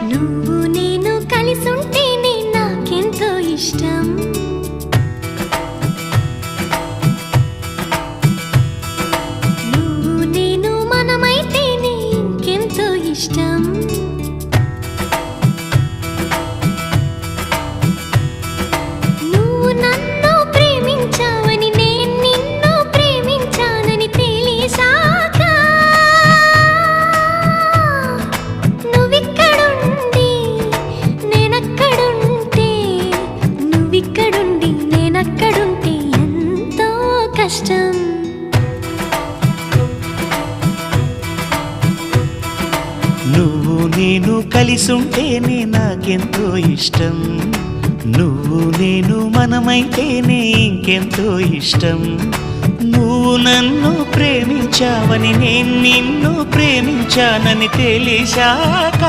నువ్వు నేను కలిసుంటేనే నాకెంతో ఇష్టం. నువ్వు నేను మనమైతేనే ఇంకెంతో ఇష్టం. నువ్వు నన్ను ప్రేమించావని నేను నిన్ను ప్రేమించానని తెలిసాక నువ్విక్కడుండి నేనక్కడుంటే నువ్విక్కడుండి నేనక్కడుంటే ఎంతో కష్టం. నువ్వు నేను కలిసుంటేనే నాకెంతో ఇష్టం. నువ్వు నేను మనమైతేనే ఇంకెంతో ఇష్టం. నువ్వు నన్ను ప్రేమించావని నేను నిన్ను ప్రేమించానని తెలిసాక